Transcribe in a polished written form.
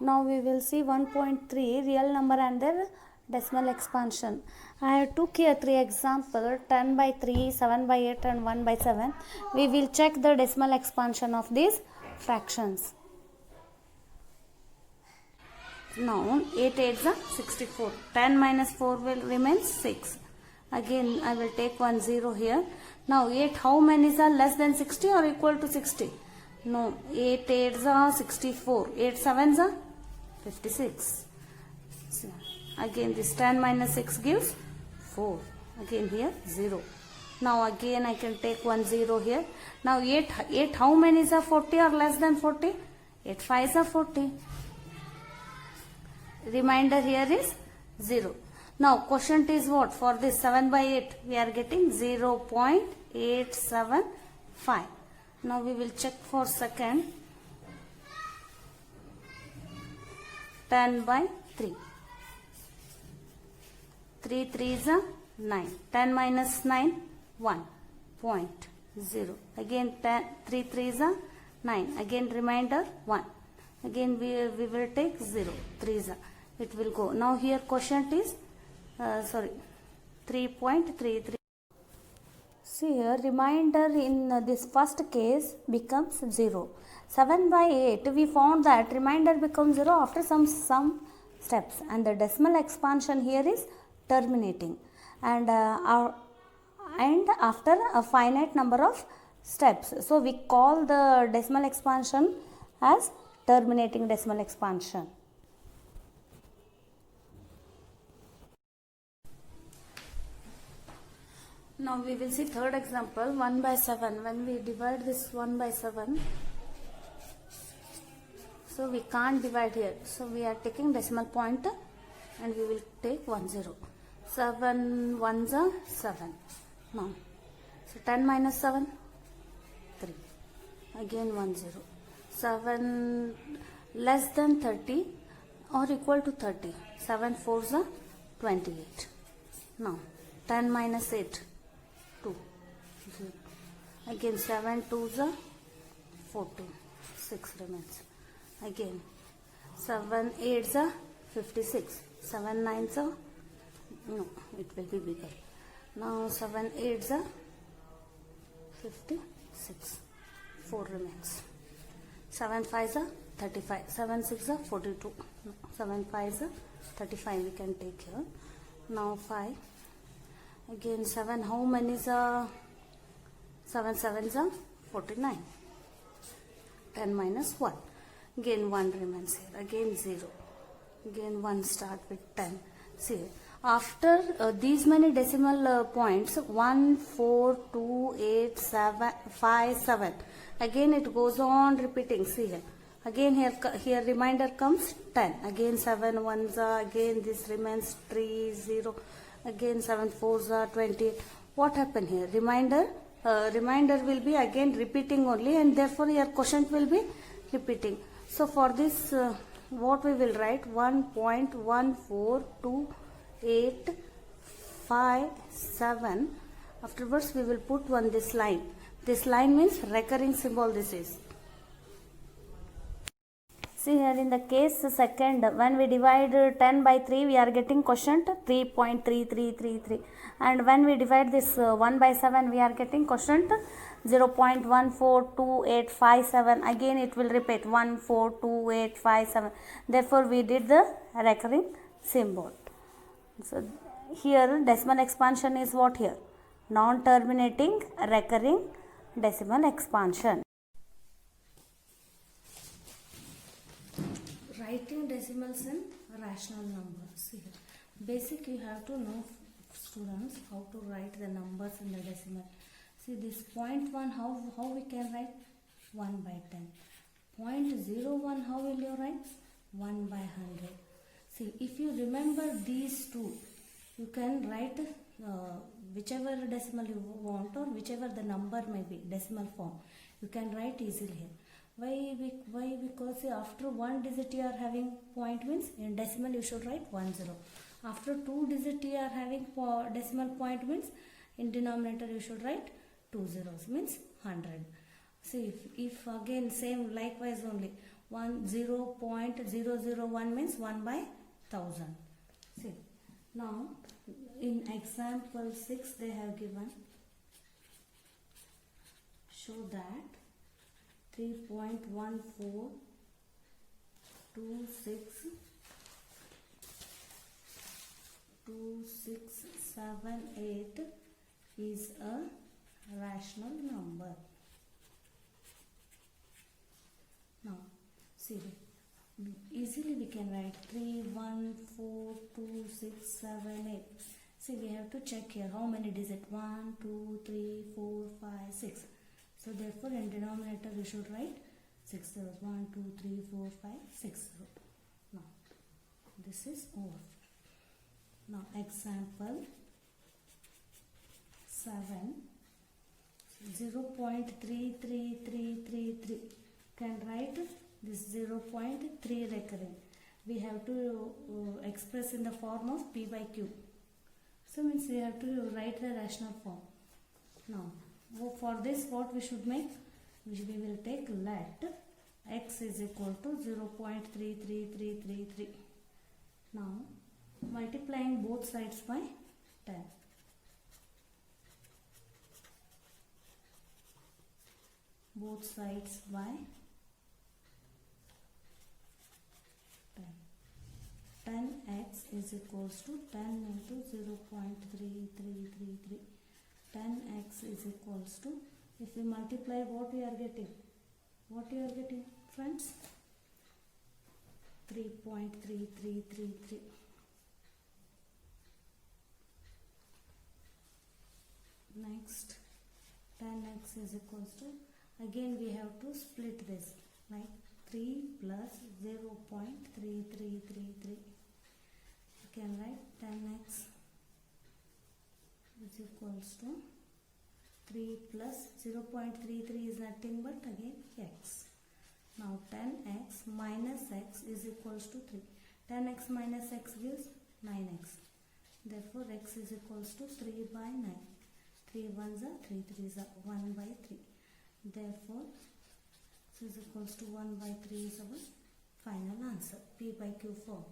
Now we will see 1.3 real number and their decimal expansion. I have took here 3 examples, 10 by 3, 7 by 8 and 1 by 7. We will check the decimal expansion of these fractions. Now 8 8s are 64. 10 minus 4 will remain 6. Again I will take 1 0 here. Now 8 how many are less than 60 or equal to 60? No, 8 8s are 64. 8 7s are 56. So, again this 10 minus 6 gives 4. Again here 0. Now again I can take 1 0 here. Now 8 how many are 40 or less than 40? 8 5s are 40. Remainder here is 0. Now quotient is what? For this 7 by 8 we are getting 0.875. Now we will check for second. 10 by 3. 3 3s are 9. 10 minus 9 1.0. Again 3 3s are 9. Again remainder 1. Again we will take 0. 3s are. It will go. Now here quotient is 3.33. See here remainder in this first case becomes 0. 7 by 8 we found that remainder becomes 0 after some steps, and the decimal expansion here is terminating, and after a finite number of steps. So we call the decimal expansion as terminating decimal expansion. Now we will see third example, 1 by 7. When we divide this 1 by 7, so we can't divide here. So we are taking decimal point and we will take 1 0. 7 1s are 7. Now, so 10 minus 7, 3. Again 1 0. 7 less than 30 or equal to 30. 7 4s are 28. Now, 10 minus 8. 2. Again 7 2s are 14. 6 remains. Again 7 8s are 56. 7 9s are, no, it will be bigger. Now 7 8s are 56. 4 remains. 7 5s are 35. 7 6s are 42. No, 7 5s are 35 we can take here. Now 5. Again 7 how many is 7 7s are 49. 10 minus 1. Again 1 remains here. Again 0. Again 1 start with 10. See, after these many decimal points 1 4 2 8 7 5 7. Again it goes on repeating. See here. Again here remainder comes 10. Again 7 1s are, again this remains 3 0. Again 7 4s are 20. What happened here? Remainder will be again repeating only, and therefore your quotient will be repeating. So for this what we will write? 1.14285 Afterwards we will put this line. This line means recurring symbol this is. See here in the case second, when we divide 10 by 3 we are getting quotient 3.3333, and when we divide this 1 by 7 we are getting quotient 0.142857. again it will repeat 142857. therefore we did the recurring symbol. So here decimal expansion is what here? Non-terminating recurring decimal expansion. Writing decimals in rational numbers. See here. Basic you have to know, students, how to write the numbers in the decimal. See this 0.1 how we can write? 1 by 10. 0.01 how will you write? 1 by 100. See, if you remember these two, you can write whichever decimal you want or whichever the number may be, decimal form. You can write easily here. Why? Because after one digit you are having point means in decimal you should write 10. After 2 digit you are having decimal point means in denominator you should write 2 zeros means 100. See if again same likewise only 0.001 means 1 by 1000. See, now in example 6 they have given, show that 3.142678 is a rational number. Now see, easily we can write 3142678. See, we have to check here how many digits, 1 2 3 4 5 6. So therefore in denominator we should write 6 zeros, 1 2 3 4 5 6 0. Now this is over. Now example 7, 0.33333 can write this 0.3 recurring. We have to express in the form of p by q. So means we have to write the rational form. Now for this what we should make? We will take let x is equal to 0.33333. Now multiplying both sides by 10. Both sides by 10. 10x is equals to 10 into 0.3333. 10x is equals to, if we multiply, what we are getting? What you are getting, friends? 3.3333. Next, 10x is equals to, again we have to split this, like 3 plus 0.3333. You can write 10x is equals to 3 plus 0.33 is nothing but again x. Now 10x minus x is equals to 3. 10x minus x gives 9x. Therefore x is equals to 3 by 9. 3 ones are 3 threes are 1 by 3. Therefore x is equals to 1 by 3 is our final answer. P by Q form.